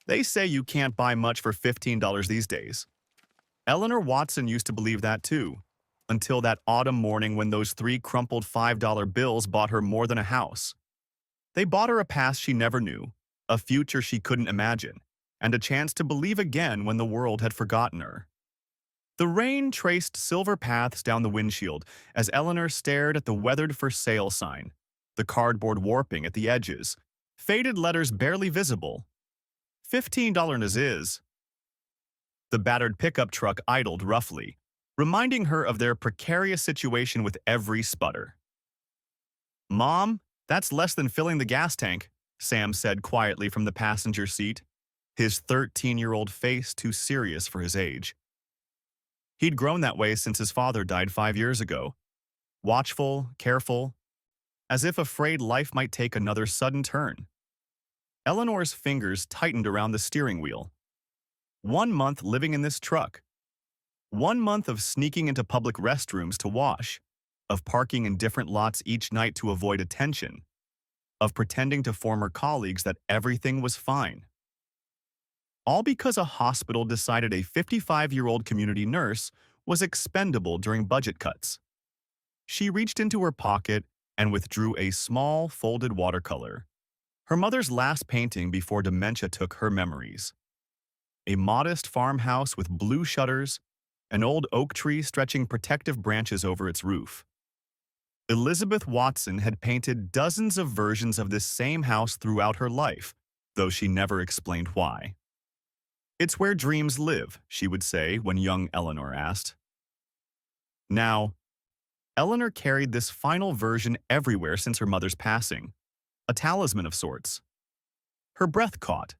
They say you can't buy much for $15 these days. Eleanor Watson used to believe that too, until that autumn morning when those three crumpled $5 bills bought her more than a house. They bought her a past she never knew, a future she couldn't imagine, and a chance to believe again when the world had forgotten her. The rain traced silver paths down the windshield as Eleanor stared at the weathered for sale sign, the cardboard warping at the edges, faded letters barely visible. $15 is. The battered pickup truck idled roughly, reminding her of their precarious situation with every sputter. "Mom, that's less than filling the gas tank," Sam said quietly from the passenger seat, his 13-year-old face too serious for his age. He'd grown that way since his father died 5 years ago, watchful, careful, as if afraid life might take another sudden turn. Eleanor's fingers tightened around the steering wheel. 1 month living in this truck. 1 month of sneaking into public restrooms to wash, of parking in different lots each night to avoid attention, of pretending to former colleagues that everything was fine. All because a hospital decided a 55-year-old community nurse was expendable during budget cuts. She reached into her pocket and withdrew a small, folded watercolor, her mother's last painting before dementia took her memories. A modest farmhouse with blue shutters, an old oak tree stretching protective branches over its roof. Elizabeth Watson had painted dozens of versions of this same house throughout her life, though she never explained why. "It's where dreams live," she would say when young Eleanor asked. Now, Eleanor carried this final version everywhere since her mother's passing, a talisman of sorts. Her breath caught.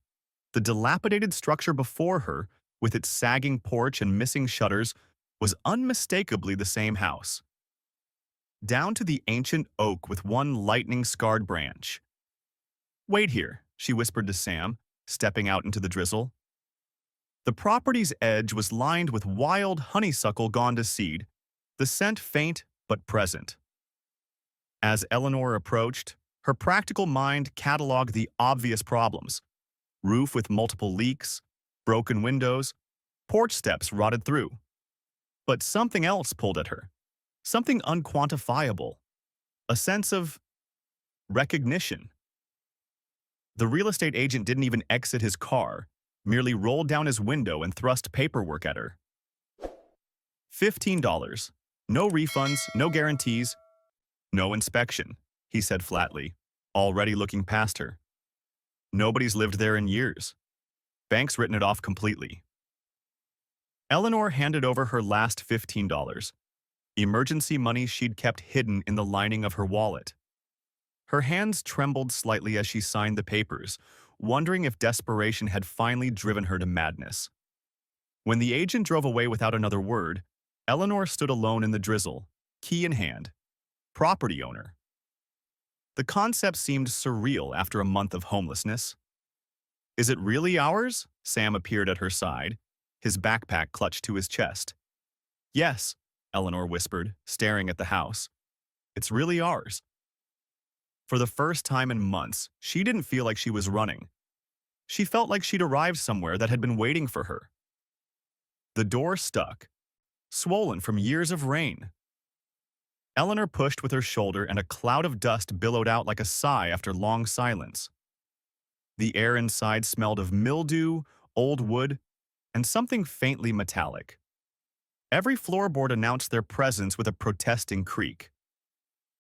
The dilapidated structure before her, with its sagging porch and missing shutters, was unmistakably the same house. Down to the ancient oak with one lightning-scarred branch. "Wait here," she whispered to Sam, stepping out into the drizzle. The property's edge was lined with wild honeysuckle gone to seed, the scent faint but present. As Eleanor approached, her practical mind cataloged the obvious problems: roof with multiple leaks, broken windows, porch steps rotted through. But something else pulled at her, something unquantifiable, a sense of recognition. The real estate agent didn't even exit his car, merely rolled down his window and thrust paperwork at her. $15. No refunds, no guarantees, no inspection, he said flatly, already looking past her. Nobody's lived there in years. Bank's written it off completely. Eleanor handed over her last $15, emergency money she'd kept hidden in the lining of her wallet. Her hands trembled slightly as she signed the papers, wondering if desperation had finally driven her to madness. When the agent drove away without another word, Eleanor stood alone in the drizzle, key in hand. Property owner. The concept seemed surreal after a month of homelessness. "Is it really ours?" Sam appeared at her side, his backpack clutched to his chest. "Yes," Eleanor whispered, staring at the house. "It's really ours." For the first time in months, she didn't feel like she was running. She felt like she'd arrived somewhere that had been waiting for her. The door stuck, swollen from years of rain. Eleanor pushed with her shoulder and a cloud of dust billowed out like a sigh after long silence. The air inside smelled of mildew, old wood, and something faintly metallic. Every floorboard announced their presence with a protesting creak.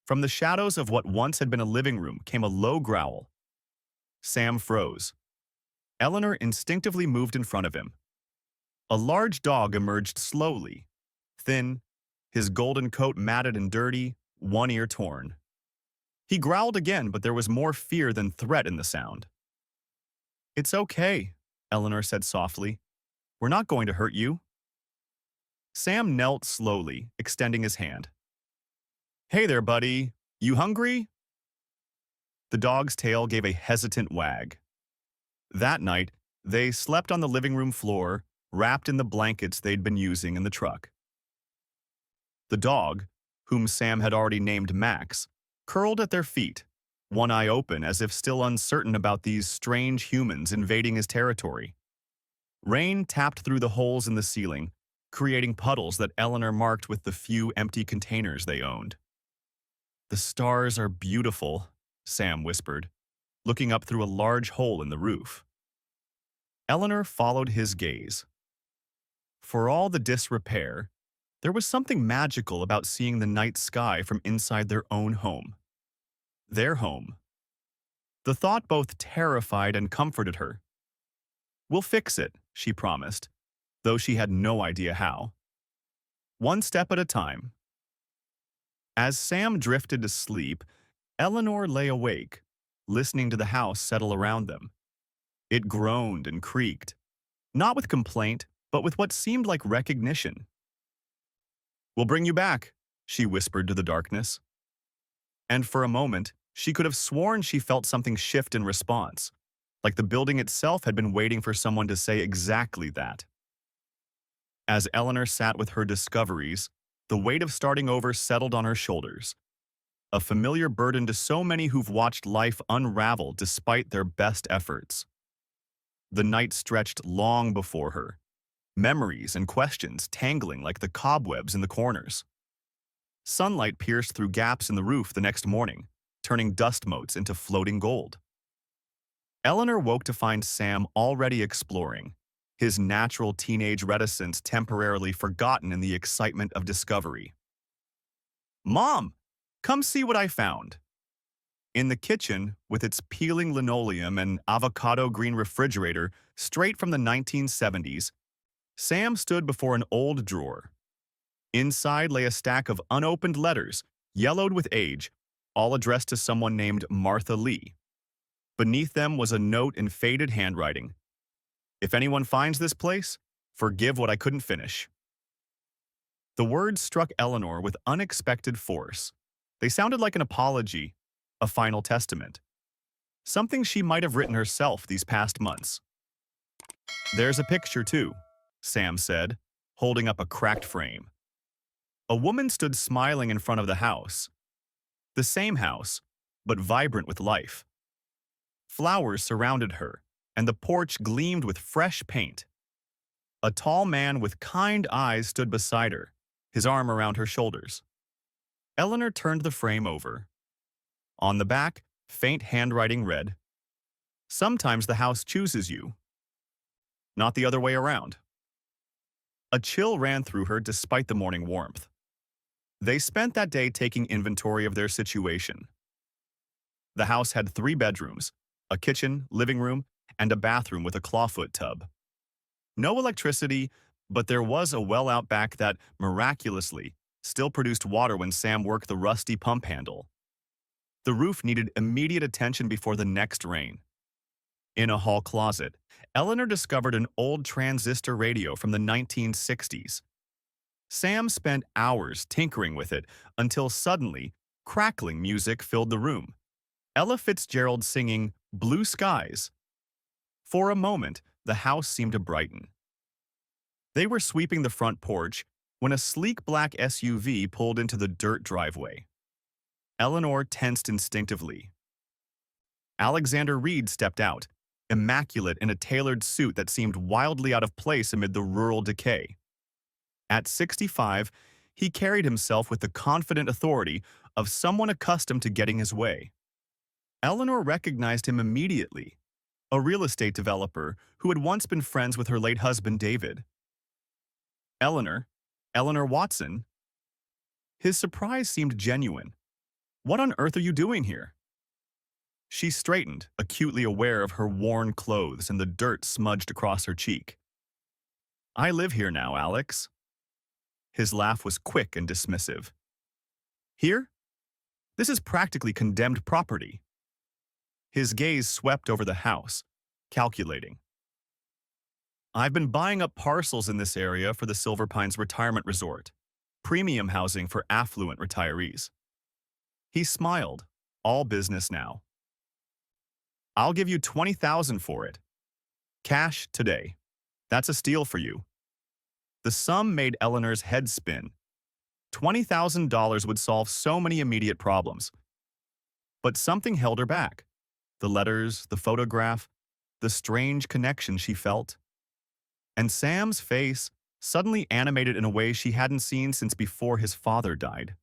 From the shadows of what once had been a living room came a low growl. Sam froze. Eleanor instinctively moved in front of him. A large dog emerged slowly, thin, his golden coat matted and dirty, one ear torn. He growled again, but there was more fear than threat in the sound. "It's okay," Eleanor said softly. "We're not going to hurt you." Sam knelt slowly, extending his hand. "Hey there, buddy. You hungry?" The dog's tail gave a hesitant wag. That night, they slept on the living room floor, wrapped in the blankets they'd been using in the truck. The dog, whom Sam had already named Max, curled at their feet, one eye open as if still uncertain about these strange humans invading his territory. Rain tapped through the holes in the ceiling, creating puddles that Eleanor marked with the few empty containers they owned. "The stars are beautiful," Sam whispered, looking up through a large hole in the roof. Eleanor followed his gaze. For all the disrepair, there was something magical about seeing the night sky from inside their own home. Their home. The thought both terrified and comforted her. "We'll fix it," she promised, though she had no idea how. One step at a time. As Sam drifted to sleep, Eleanor lay awake, listening to the house settle around them. It groaned and creaked, not with complaint, but with what seemed like recognition. "We'll bring you back," she whispered to the darkness. And for a moment, she could have sworn she felt something shift in response, like the building itself had been waiting for someone to say exactly that. As Eleanor sat with her discoveries, the weight of starting over settled on her shoulders, a familiar burden to so many who've watched life unravel despite their best efforts. The night stretched long before her, memories and questions tangling like the cobwebs in the corners. Sunlight pierced through gaps in the roof the next morning, turning dust motes into floating gold. Eleanor woke to find Sam already exploring, his natural teenage reticence temporarily forgotten in the excitement of discovery. "Mom, come see what I found." In the kitchen, with its peeling linoleum and avocado green refrigerator straight from the 1970s, Sam stood before an old drawer. Inside lay a stack of unopened letters, yellowed with age, all addressed to someone named Martha Lee. Beneath them was a note in faded handwriting. "If anyone finds this place, forgive what I couldn't finish." The words struck Eleanor with unexpected force. They sounded like an apology, a final testament. Something she might have written herself these past months. "There's a picture, too," Sam said, holding up a cracked frame. A woman stood smiling in front of the house. The same house, but vibrant with life. Flowers surrounded her, and the porch gleamed with fresh paint. A tall man with kind eyes stood beside her, his arm around her shoulders. Eleanor turned the frame over. On the back, faint handwriting read, "Sometimes the house chooses you, not the other way around." A chill ran through her despite the morning warmth. They spent that day taking inventory of their situation. The house had 3 bedrooms, a kitchen, living room, and a bathroom with a clawfoot tub. No electricity, but there was a well out back that, miraculously, still produced water when Sam worked the rusty pump handle. The roof needed immediate attention before the next rain. In a hall closet, Eleanor discovered an old transistor radio from the 1960s. Sam spent hours tinkering with it until suddenly, crackling music filled the room. Ella Fitzgerald singing "Blue Skies." For a moment, the house seemed to brighten. They were sweeping the front porch when a sleek black SUV pulled into the dirt driveway. Eleanor tensed instinctively. Alexander Reed stepped out, immaculate in a tailored suit that seemed wildly out of place amid the rural decay. At 65, he carried himself with the confident authority of someone accustomed to getting his way. Eleanor recognized him immediately, a real estate developer who had once been friends with her late husband, David. "Eleanor Watson?" His surprise seemed genuine. "What on earth are you doing here?" She straightened, acutely aware of her worn clothes and the dirt smudged across her cheek. "I live here now, Alex." His laugh was quick and dismissive. "Here? This is practically condemned property." His gaze swept over the house, calculating. "I've been buying up parcels in this area for the Silver Pines Retirement Resort, premium housing for affluent retirees." He smiled, all business now. "I'll give you $20,000 for it. Cash today. That's a steal for you." The sum made Eleanor's head spin. $20,000 would solve so many immediate problems. But something held her back. The letters, the photograph, the strange connection she felt. And Sam's face suddenly animated in a way she hadn't seen since before his father died.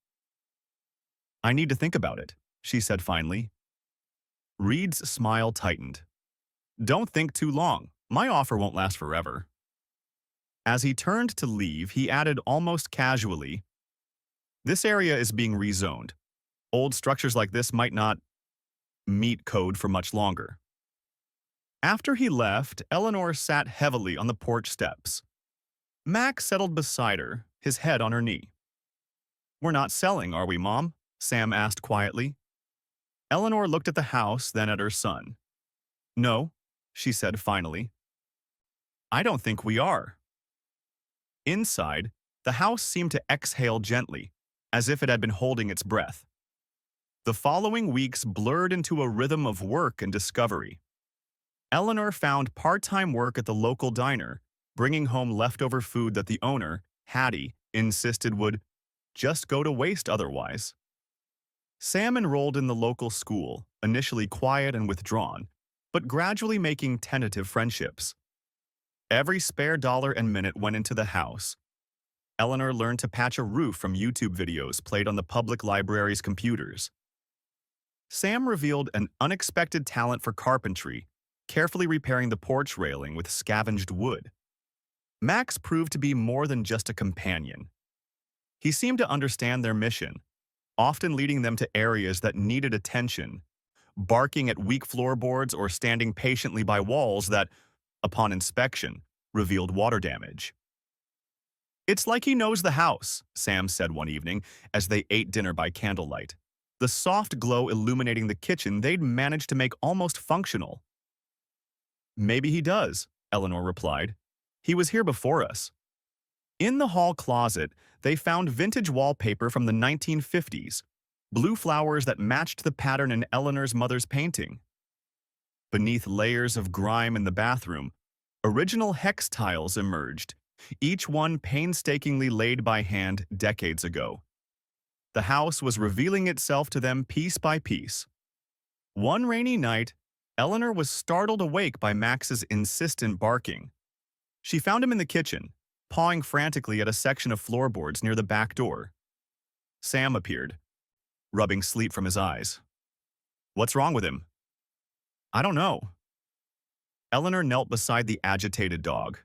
"I need to think about it," she said finally. Reed's smile tightened. "Don't think too long. My offer won't last forever." As he turned to leave, he added almost casually, "This area is being rezoned. Old structures like this might not meet code for much longer." After he left, Eleanor sat heavily on the porch steps. Max settled beside her, his head on her knee. "We're not selling, are we, Mom?" Sam asked quietly. Eleanor looked at the house, then at her son. "No," she said finally. "I don't think we are." Inside, the house seemed to exhale gently, as if it had been holding its breath. The following weeks blurred into a rhythm of work and discovery. Eleanor found part-time work at the local diner, bringing home leftover food that the owner, Hattie, insisted would just go to waste otherwise. Sam enrolled in the local school, initially quiet and withdrawn, but gradually making tentative friendships. Every spare dollar and minute went into the house. Eleanor learned to patch a roof from YouTube videos played on the public library's computers. Sam revealed an unexpected talent for carpentry, carefully repairing the porch railing with scavenged wood. Max proved to be more than just a companion. He seemed to understand their mission, often leading them to areas that needed attention, barking at weak floorboards or standing patiently by walls that, upon inspection, revealed water damage. "It's like he knows the house," Sam said one evening as they ate dinner by candlelight, the soft glow illuminating the kitchen they'd managed to make almost functional. "Maybe he does," Eleanor replied. "He was here before us." In the hall closet, they found vintage wallpaper from the 1950s, blue flowers that matched the pattern in Eleanor's mother's painting. Beneath layers of grime in the bathroom, original hex tiles emerged, each one painstakingly laid by hand decades ago. The house was revealing itself to them piece by piece. One rainy night, Eleanor was startled awake by Max's insistent barking. She found him in the kitchen, pawing frantically at a section of floorboards near the back door. Sam appeared, rubbing sleep from his eyes. "What's wrong with him?" "I don't know." Eleanor knelt beside the agitated dog.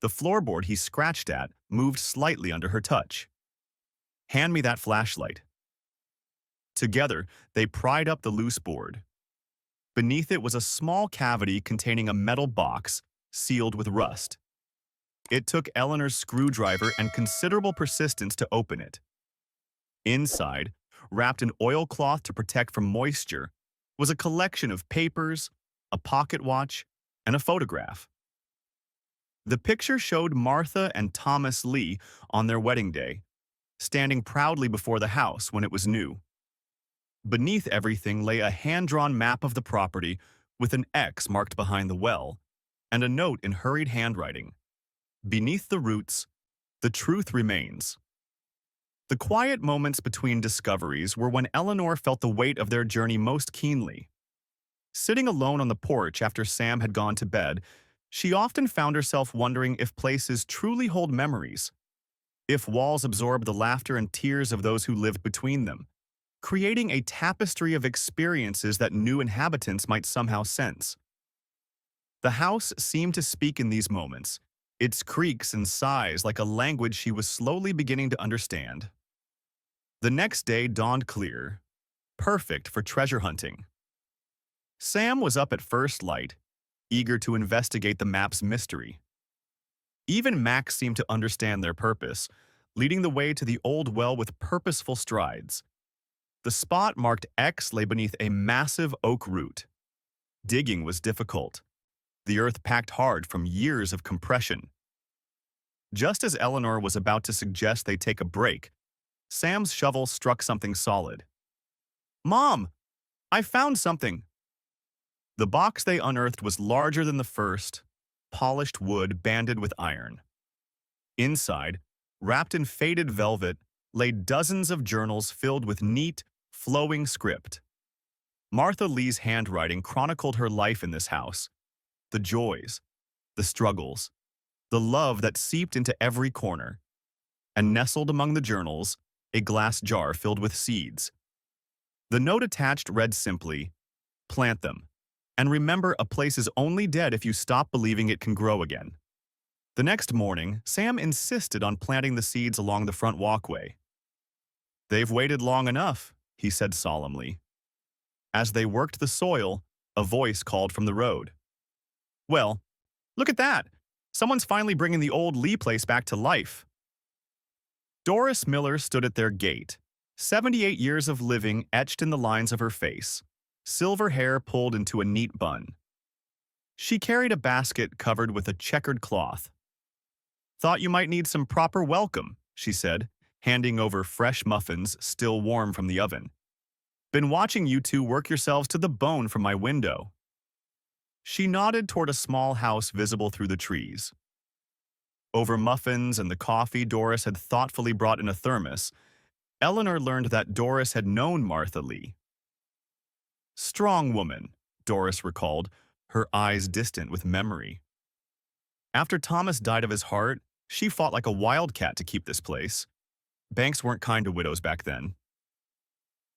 The floorboard he scratched at moved slightly under her touch. "Hand me that flashlight." Together, they pried up the loose board. Beneath it was a small cavity containing a metal box sealed with rust. It took Eleanor's screwdriver and considerable persistence to open it. Inside, wrapped in oilcloth to protect from moisture, was a collection of papers, a pocket watch, and a photograph. The picture showed Martha and Thomas Lee on their wedding day, standing proudly before the house when it was new. Beneath everything lay a hand-drawn map of the property with an X marked behind the well, and a note in hurried handwriting. "Beneath the roots, the truth remains." The quiet moments between discoveries were when Eleanor felt the weight of their journey most keenly. Sitting alone on the porch after Sam had gone to bed, she often found herself wondering if places truly hold memories, if walls absorb the laughter and tears of those who lived between them, creating a tapestry of experiences that new inhabitants might somehow sense. The house seemed to speak in these moments, its creaks and sighs like a language she was slowly beginning to understand. The next day dawned clear, perfect for treasure hunting. Sam was up at first light, eager to investigate the map's mystery. Even Max seemed to understand their purpose, leading the way to the old well with purposeful strides. The spot marked X lay beneath a massive oak root. Digging was difficult, the earth packed hard from years of compression. Just as Eleanor was about to suggest they take a break, Sam's shovel struck something solid. "Mom, I found something." The box they unearthed was larger than the first, polished wood banded with iron. Inside, wrapped in faded velvet, lay dozens of journals filled with neat, flowing script. Martha Lee's handwriting chronicled her life in this house, the joys, the struggles, the love that seeped into every corner, and nestled among the journals, a glass jar filled with seeds. The note attached read simply, "Plant them, and remember a place is only dead if you stop believing it can grow again." The next morning, Sam insisted on planting the seeds along the front walkway. "They've waited long enough," he said solemnly. As they worked the soil, a voice called from the road. "Well, look at that! Someone's finally bringing the old Lee place back to life." Doris Miller stood at their gate, 78 years of living etched in the lines of her face, silver hair pulled into a neat bun. She carried a basket covered with a checkered cloth. "Thought you might need some proper welcome," she said, handing over fresh muffins still warm from the oven. "Been watching you two work yourselves to the bone from my window." She nodded toward a small house visible through the trees. Over muffins and the coffee Doris had thoughtfully brought in a thermos, Eleanor learned that Doris had known Martha Lee. Strong woman, Doris recalled, her eyes distant with memory. After Thomas died of his heart, she fought like a wildcat to keep this place. Banks weren't kind to widows back then.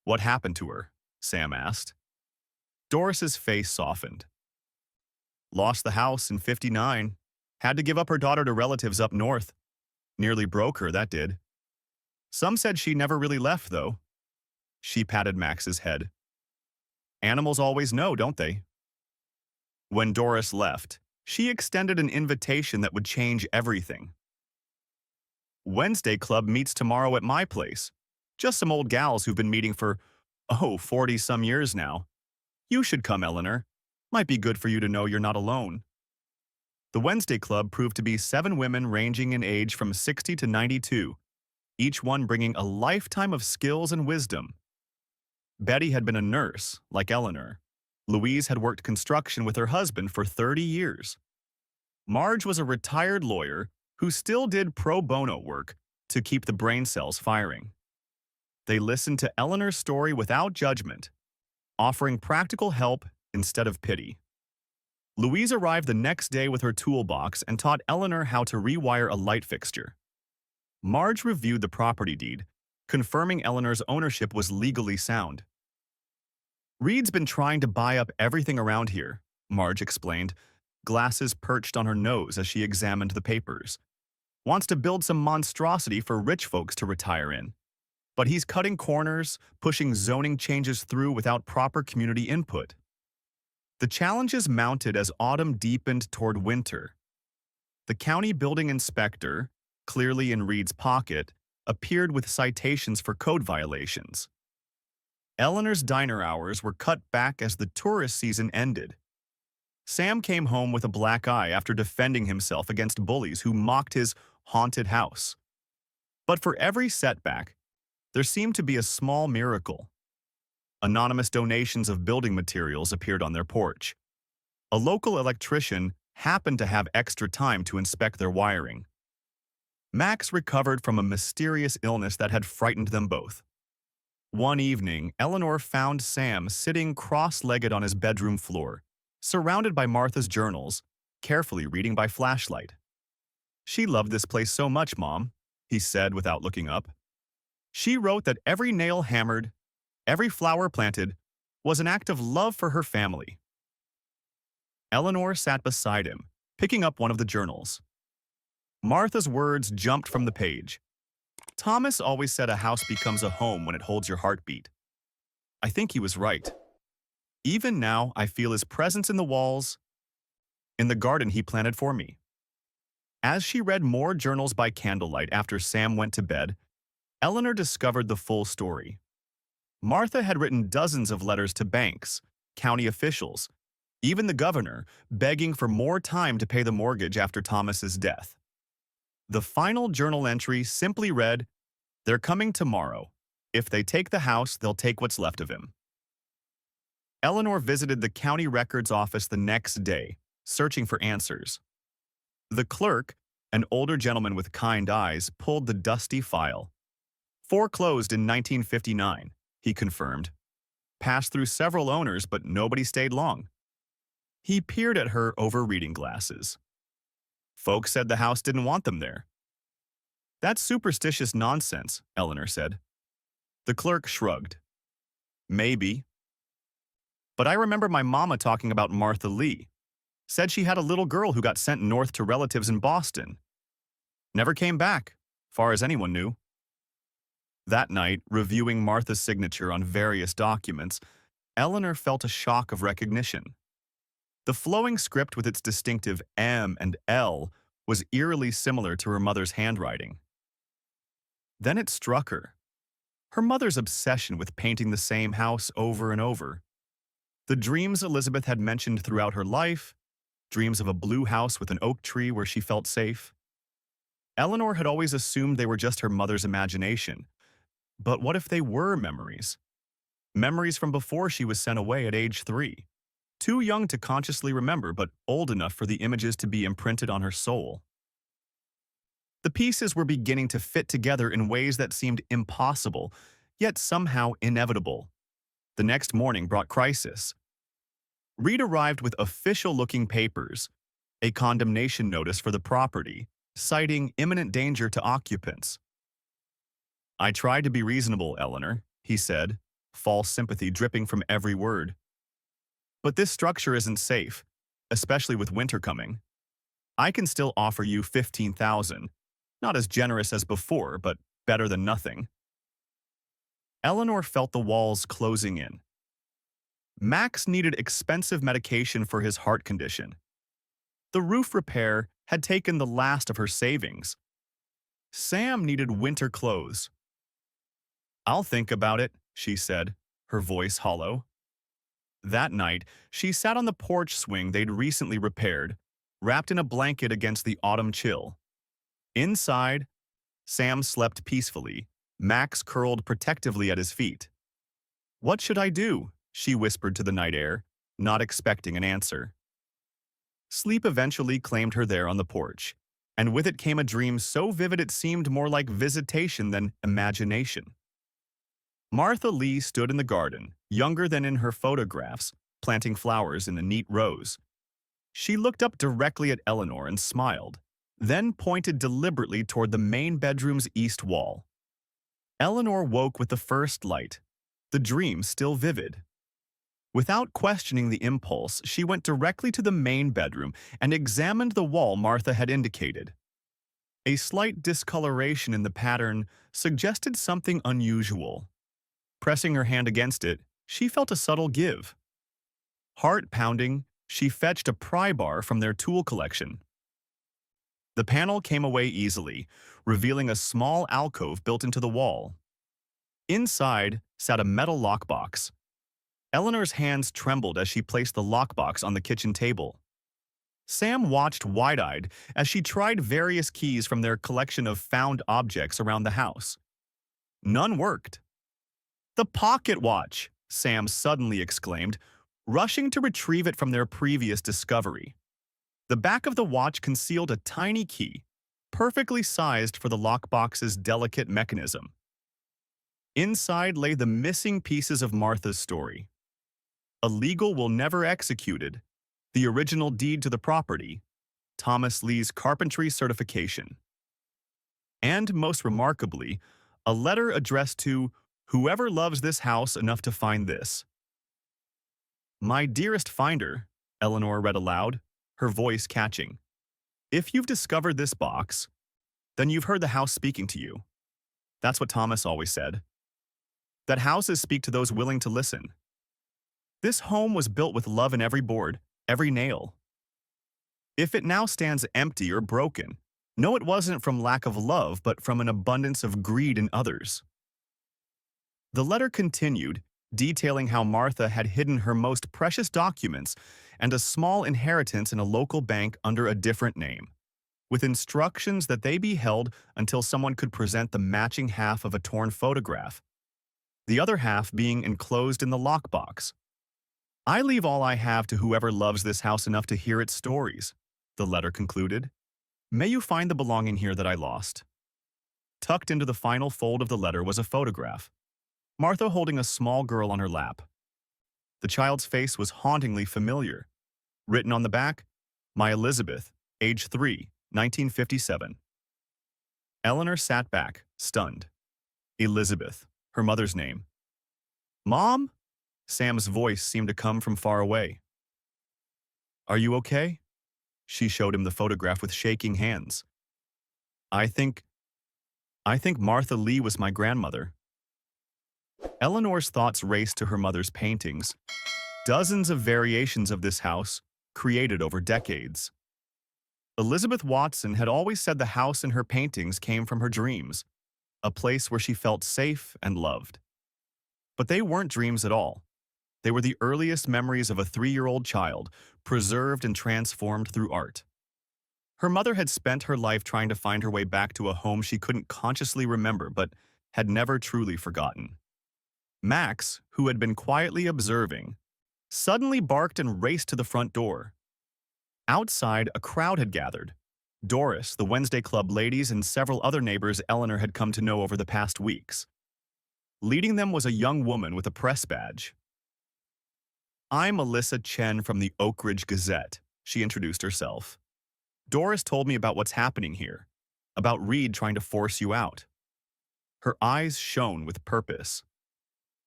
"What happened to her?" Sam asked. Doris's face softened. "Lost the house in '59. Had to give up her daughter to relatives up north. Nearly broke her, that did. Some said she never really left, though." She patted Max's head. "Animals always know, don't they?" When Doris left, she extended an invitation that would change everything. "Wednesday Club meets tomorrow at my place. Just some old gals who've been meeting for, 40-some years now. You should come, Eleanor. Might be good for you to know you're not alone." The Wednesday Club proved to be 7 women ranging in age from 60 to 92, each one bringing a lifetime of skills and wisdom. Betty had been a nurse, like Eleanor. Louise had worked construction with her husband for 30 years. Marge was a retired lawyer who still did pro bono work to keep the brain cells firing. They listened to Eleanor's story without judgment, offering practical help instead of pity. Louise arrived the next day with her toolbox and taught Eleanor how to rewire a light fixture. Marge reviewed the property deed, confirming Eleanor's ownership was legally sound. "Reed's been trying to buy up everything around here," Marge explained, glasses perched on her nose as she examined the papers. "Wants to build some monstrosity for rich folks to retire in. But he's cutting corners, pushing zoning changes through without proper community input." The challenges mounted as autumn deepened toward winter. The county building inspector, clearly in Reed's pocket, appeared with citations for code violations. Eleanor's diner hours were cut back as the tourist season ended. Sam came home with a black eye after defending himself against bullies who mocked his haunted house. But for every setback, there seemed to be a small miracle. Anonymous donations of building materials appeared on their porch. A local electrician happened to have extra time to inspect their wiring. Max recovered from a mysterious illness that had frightened them both. One evening, Eleanor found Sam sitting cross-legged on his bedroom floor, surrounded by Martha's journals, carefully reading by flashlight. "She loved this place so much, Mom," he said without looking up. "She wrote that every nail hammered, every flower planted, was an act of love for her family." Eleanor sat beside him, picking up one of the journals. Martha's words jumped from the page. "Thomas always said a house becomes a home when it holds your heartbeat. I think he was right. Even now, I feel his presence in the walls, in the garden he planted for me." As she read more journals by candlelight after Sam went to bed, Eleanor discovered the full story. Martha had written dozens of letters to banks, county officials, even the governor, begging for more time to pay the mortgage after Thomas's death. The final journal entry simply read, "They're coming tomorrow. If they take the house, they'll take what's left of him." Eleanor visited the county records office the next day, searching for answers. The clerk, an older gentleman with kind eyes, pulled the dusty file. "Foreclosed in 1959, he confirmed. passed through several owners, but nobody stayed long. He peered at her over reading glasses. Folks said the house didn't want them there. That's superstitious nonsense, Eleanor said. The clerk shrugged. Maybe. But I remember my mama talking about Martha Lee. Said she had a little girl who got sent north to relatives in Boston. Never came back, far as anyone knew. That night, reviewing Martha's signature on various documents, Eleanor felt a shock of recognition. The flowing script with its distinctive M and L was eerily similar to her mother's handwriting. Then it struck her. Her mother's obsession with painting the same house over and over. The dreams Elizabeth had mentioned throughout her life, dreams of a blue house with an oak tree where she felt safe. Eleanor had always assumed they were just her mother's imagination. But what if they were memories? Memories from before she was sent away at age 3. Too young to consciously remember, but old enough for the images to be imprinted on her soul. The pieces were beginning to fit together in ways that seemed impossible, yet somehow inevitable. The next morning brought crisis. Reed arrived with official-looking papers, a condemnation notice for the property, citing imminent danger to occupants. I tried to be reasonable, Eleanor, he said, false sympathy dripping from every word. But this structure isn't safe, especially with winter coming. I can still offer you $15,000, not as generous as before, but better than nothing. Eleanor felt the walls closing in. Max needed expensive medication for his heart condition. The roof repair had taken the last of her savings. Sam needed winter clothes. I'll think about it, she said, her voice hollow. That night, she sat on the porch swing they'd recently repaired, wrapped in a blanket against the autumn chill. Inside, Sam slept peacefully, Max curled protectively at his feet. What should I do? She whispered to the night air, not expecting an answer. Sleep eventually claimed her there on the porch, and with it came a dream so vivid it seemed more like visitation than imagination. Martha Lee stood in the garden, younger than in her photographs, planting flowers in a neat rows. She looked up directly at Eleanor and smiled, then pointed deliberately toward the main bedroom's east wall. Eleanor woke with the first light, the dream still vivid. Without questioning the impulse, she went directly to the main bedroom and examined the wall Martha had indicated. A slight discoloration in the pattern suggested something unusual. Pressing her hand against it, she felt a subtle give. Heart pounding, she fetched a pry bar from their tool collection. The panel came away easily, revealing a small alcove built into the wall. Inside sat a metal lockbox. Eleanor's hands trembled as she placed the lockbox on the kitchen table. Sam watched wide-eyed as she tried various keys from their collection of found objects around the house. None worked. The pocket watch, Sam suddenly exclaimed, rushing to retrieve it from their previous discovery. The back of the watch concealed a tiny key, perfectly sized for the lockbox's delicate mechanism. Inside lay the missing pieces of Martha's story. A legal will never executed, the original deed to the property, Thomas Lee's carpentry certification. And most remarkably, a letter addressed to whoever loves this house enough to find this. My dearest finder, Eleanor read aloud, her voice catching. If you've discovered this box, then you've heard the house speaking to you. That's what Thomas always said. That houses speak to those willing to listen. This home was built with love in every board, every nail. If it now stands empty or broken, know it wasn't from lack of love, but from an abundance of greed in others. The letter continued, detailing how Martha had hidden her most precious documents and a small inheritance in a local bank under a different name, with instructions that they be held until someone could present the matching half of a torn photograph, the other half being enclosed in the lockbox. I leave all I have to whoever loves this house enough to hear its stories, the letter concluded. May you find the belonging here that I lost. Tucked into the final fold of the letter was a photograph. Martha holding a small girl on her lap, The child's face was hauntingly familiar. Written on the back, My Elizabeth, age 3, 1957. Eleanor sat back, stunned. Elizabeth, her mother's name. Mom? Sam's voice seemed to come from far away. Are you okay? She showed him the photograph with shaking hands. I think Martha Lee was my grandmother. Eleanor's thoughts raced to her mother's paintings. Dozens of variations of this house, created over decades. Elizabeth Watson had always said the house in her paintings came from her dreams, a place where she felt safe and loved. But they weren't dreams at all. They were the earliest memories of a 3-year-old child, preserved and transformed through art. Her mother had spent her life trying to find her way back to a home she couldn't consciously remember but had never truly forgotten. Max, who had been quietly observing, suddenly barked and raced to the front door. Outside, a crowd had gathered. Doris, the Wednesday Club ladies, and several other neighbors Eleanor had come to know over the past weeks. Leading them was a young woman with a press badge. I'm Melissa Chen from the Oak Ridge Gazette, she introduced herself. Doris told me about what's happening here, about Reed trying to force you out. Her eyes shone with purpose.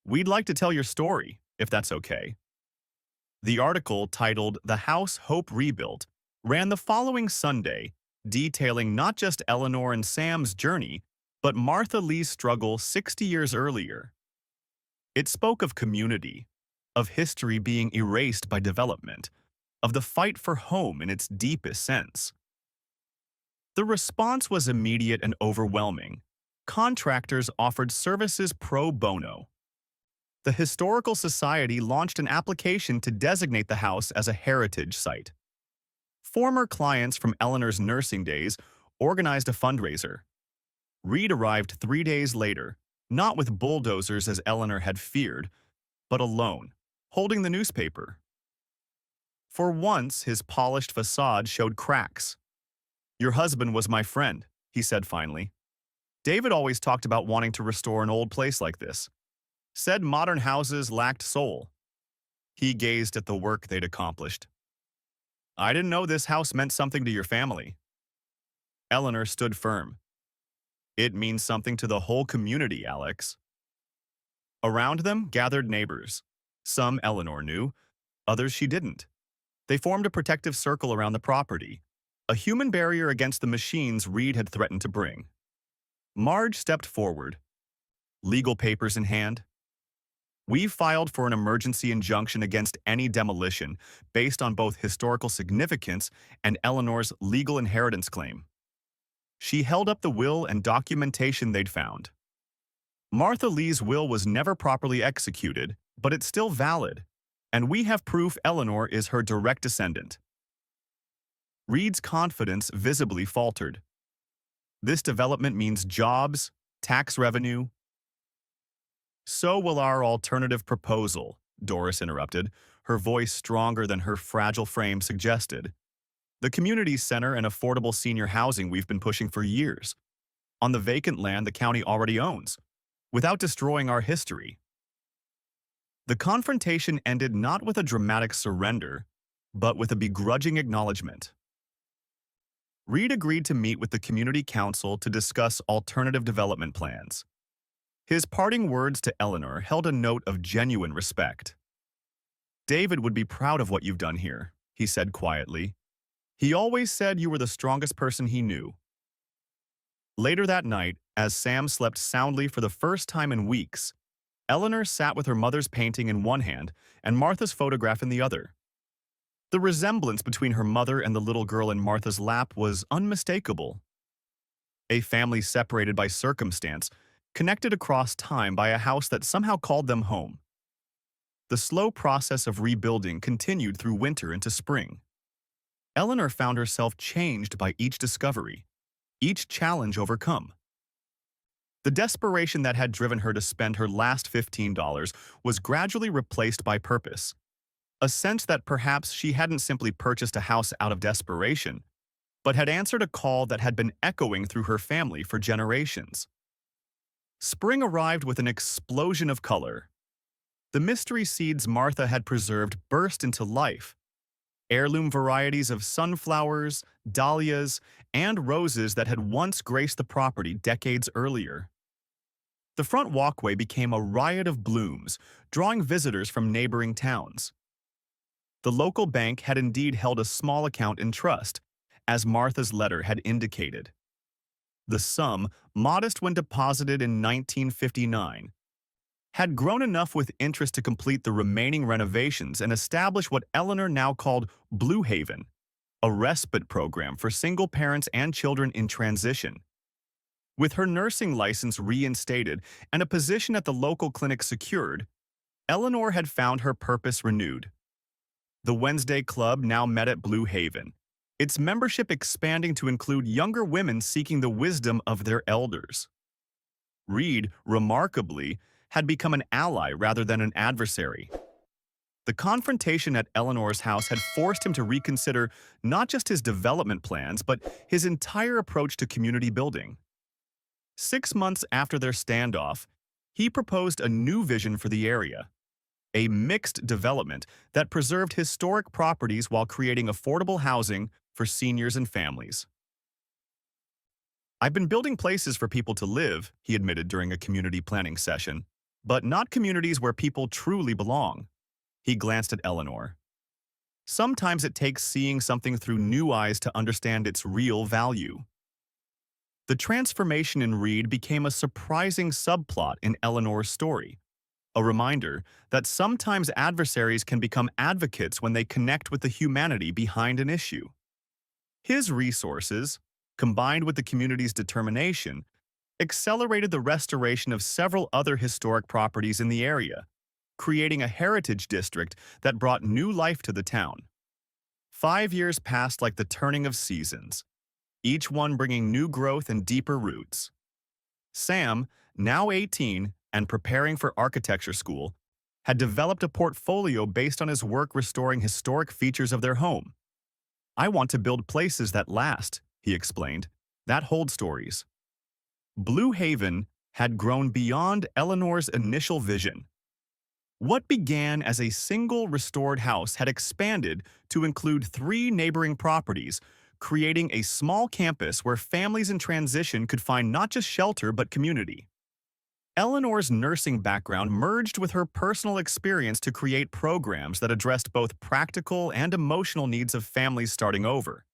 We'd like to tell your story, if that's okay. The article, titled The House Hope Rebuilt, ran the following Sunday, detailing not just Eleanor and Sam's journey, but Martha Lee's struggle 60 years earlier. It spoke of community, of history being erased by development, of the fight for home in its deepest sense. The response was immediate and overwhelming. Contractors offered services pro bono. The Historical Society launched an application to designate the house as a heritage site. Former clients from Eleanor's nursing days organized a fundraiser. Reed arrived 3 days later, not with bulldozers as Eleanor had feared, but alone, holding the newspaper. For once, his polished facade showed cracks. Your husband was my friend, he said finally. David always talked about wanting to restore an old place like this. Said modern houses lacked soul. He gazed at the work they'd accomplished. I didn't know this house meant something to your family. Eleanor stood firm. It means something to the whole community, Alex. Around them gathered neighbors. Some Eleanor knew, others she didn't. They formed a protective circle around the property, a human barrier against the machines Reed had threatened to bring. Marge stepped forward, legal papers in hand. We've filed for an emergency injunction against any demolition based on both historical significance and Eleanor's legal inheritance claim. She held up the will and documentation they'd found. Martha Lee's will was never properly executed, but it's still valid, and we have proof Eleanor is her direct descendant. Reed's confidence visibly faltered. This development means jobs, tax revenue. So will our alternative proposal, Doris interrupted, her voice stronger than her fragile frame suggested. The community center and affordable senior housing we've been pushing for years, on the vacant land the county already owns, without destroying our history. The confrontation ended not with a dramatic surrender, but with a begrudging acknowledgement. Reed agreed to meet with the community council to discuss alternative development plans. His parting words to Eleanor held a note of genuine respect. David would be proud of what you've done here, he said quietly. He always said you were the strongest person he knew. Later that night, as Sam slept soundly for the first time in weeks, Eleanor sat with her mother's painting in one hand and Martha's photograph in the other. The resemblance between her mother and the little girl in Martha's lap was unmistakable. A family separated by circumstance, connected across time by a house that somehow called them home. The slow process of rebuilding continued through winter into spring. Eleanor found herself changed by each discovery, each challenge overcome. The desperation that had driven her to spend her last $15 was gradually replaced by purpose, a sense that perhaps she hadn't simply purchased a house out of desperation, but had answered a call that had been echoing through her family for generations. Spring arrived with an explosion of color. The mystery seeds Martha had preserved burst into life. Heirloom varieties of sunflowers, dahlias, and roses that had once graced the property decades earlier. The front walkway became a riot of blooms, drawing visitors from neighboring towns. The local bank had indeed held a small account in trust, as Martha's letter had indicated. The sum, modest when deposited in 1959, had grown enough with interest to complete the remaining renovations and establish what Eleanor now called Blue Haven, a respite program for single parents and children in transition. With her nursing license reinstated and a position at the local clinic secured, Eleanor had found her purpose renewed. The Wednesday Club now met at Blue Haven, its membership expanding to include younger women seeking the wisdom of their elders. Reed, remarkably, had become an ally rather than an adversary. The confrontation at Eleanor's house had forced him to reconsider not just his development plans, but his entire approach to community building. 6 months after their standoff, he proposed a new vision for the area, a mixed development that preserved historic properties while creating affordable housing for seniors and families. "I've been building places for people to live," he admitted during a community planning session, "but not communities where people truly belong." He glanced at Eleanor. "Sometimes it takes seeing something through new eyes to understand its real value." The transformation in Reed became a surprising subplot in Eleanor's story, a reminder that sometimes adversaries can become advocates when they connect with the humanity behind an issue. His resources, combined with the community's determination, accelerated the restoration of several other historic properties in the area, creating a heritage district that brought new life to the town. 5 years passed like the turning of seasons, each one bringing new growth and deeper roots. Sam, now 18 and preparing for architecture school, had developed a portfolio based on his work restoring historic features of their home. "I want to build places that last," he explained, "that hold stories." Blue Haven had grown beyond Eleanor's initial vision. What began as a single restored house had expanded to include 3 neighboring properties, creating a small campus where families in transition could find not just shelter but community. Eleanor's nursing background merged with her personal experience to create programs that addressed both practical and emotional needs of families starting over.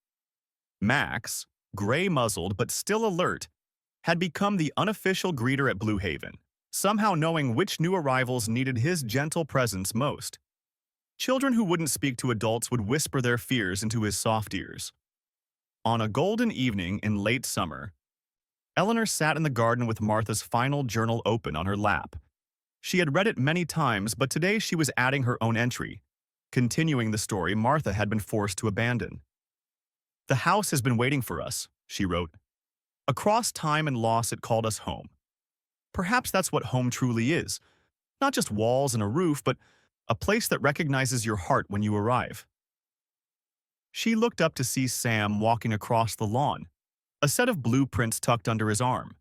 Max, gray-muzzled but still alert, had become the unofficial greeter at Blue Haven, somehow knowing which new arrivals needed his gentle presence most. Children who wouldn't speak to adults would whisper their fears into his soft ears. On a golden evening in late summer, Eleanor sat in the garden with Martha's final journal open on her lap. She had read it many times, but today she was adding her own entry, continuing the story Martha had been forced to abandon. "The house has been waiting for us," she wrote. "Across time and loss it called us home. Perhaps that's what home truly is. Not just walls and a roof, but a place that recognizes your heart when you arrive." She looked up to see Sam walking across the lawn, a set of blueprints tucked under his arm.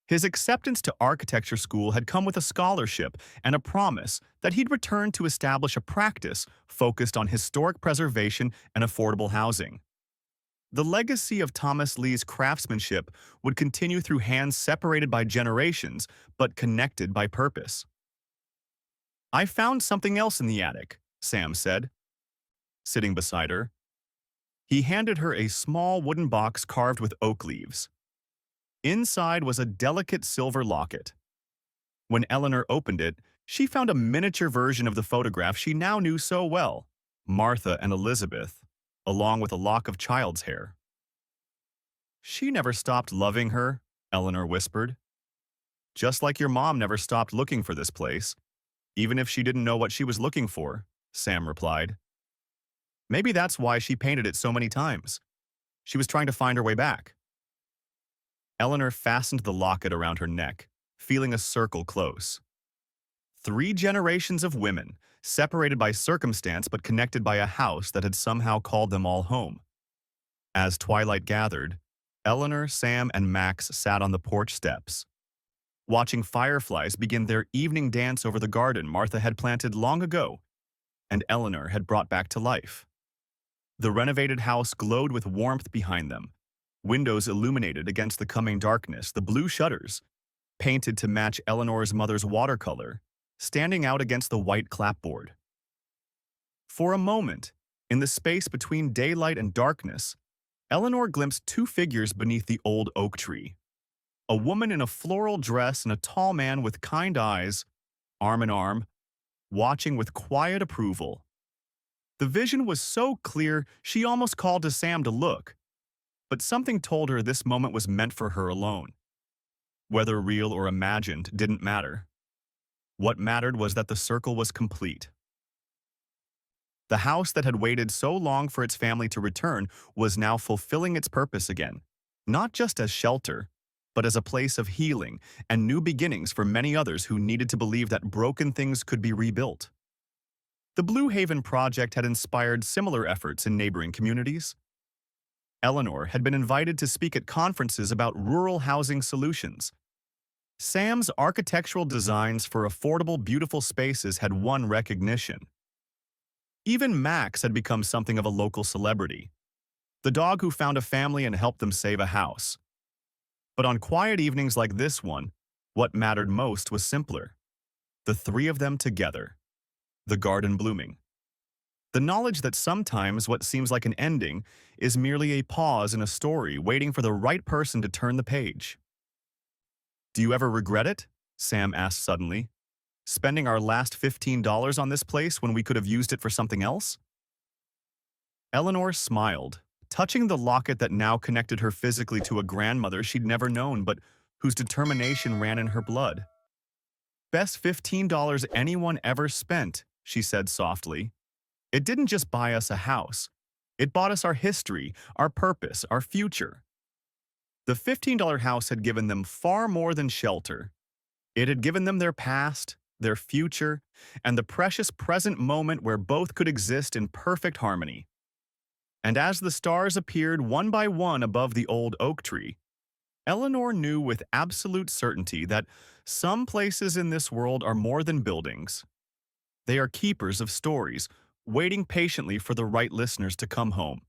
His acceptance to architecture school had come with a scholarship and a promise that he'd return to establish a practice focused on historic preservation and affordable housing. The legacy of Thomas Lee's craftsmanship would continue through hands separated by generations, but connected by purpose. "I found something else in the attic," Sam said, sitting beside her. He handed her a small wooden box carved with oak leaves. Inside was a delicate silver locket. When Eleanor opened it, she found a miniature version of the photograph she now knew so well, Martha and Elizabeth, along with a lock of child's hair. "She never stopped loving her," Eleanor whispered. "Just like your mom never stopped looking for this place, even if she didn't know what she was looking for," Sam replied. "Maybe that's why she painted it so many times. She was trying to find her way back." Eleanor fastened the locket around her neck, feeling a circle close. 3 generations of women, separated by circumstance but connected by a house that had somehow called them all home. As twilight gathered, Eleanor, Sam, and Max sat on the porch steps. watching fireflies begin their evening dance over the garden Martha had planted long ago and Eleanor had brought back to life. The renovated house glowed with warmth behind them, windows illuminated against the coming darkness, the blue shutters, painted to match Eleanor's mother's watercolor, standing out against the white clapboard. For a moment, in the space between daylight and darkness, Eleanor glimpsed two figures beneath the old oak tree. A woman in a floral dress and a tall man with kind eyes, arm in arm, watching with quiet approval. The vision was so clear she almost called to Sam to look, but something told her this moment was meant for her alone. Whether real or imagined didn't matter. What mattered was that the circle was complete. The house that had waited so long for its family to return was now fulfilling its purpose again, not just as shelter, but as a place of healing and new beginnings for many others who needed to believe that broken things could be rebuilt. The Blue Haven Project had inspired similar efforts in neighboring communities. Eleanor had been invited to speak at conferences about rural housing solutions. Sam's architectural designs for affordable, beautiful spaces had won recognition. Even Max had become something of a local celebrity, the dog who found a family and helped them save a house. But on quiet evenings like this one, what mattered most was simpler. The three of them together. The garden blooming. The knowledge that sometimes what seems like an ending is merely a pause in a story waiting for the right person to turn the page. "Do you ever regret it?" Sam asked suddenly. "Spending our last $15 on this place when we could have used it for something else?" Eleanor smiled, touching the locket that now connected her physically to a grandmother she'd never known but whose determination ran in her blood. "Best $15 anyone ever spent," she said softly. "It didn't just buy us a house. It bought us our history, our purpose, our future." The $15 house had given them far more than shelter. It had given them their past, their future, and the precious present moment where both could exist in perfect harmony. And as the stars appeared one by one above the old oak tree, Eleanor knew with absolute certainty that some places in this world are more than buildings. They are keepers of stories, waiting patiently for the right listeners to come home.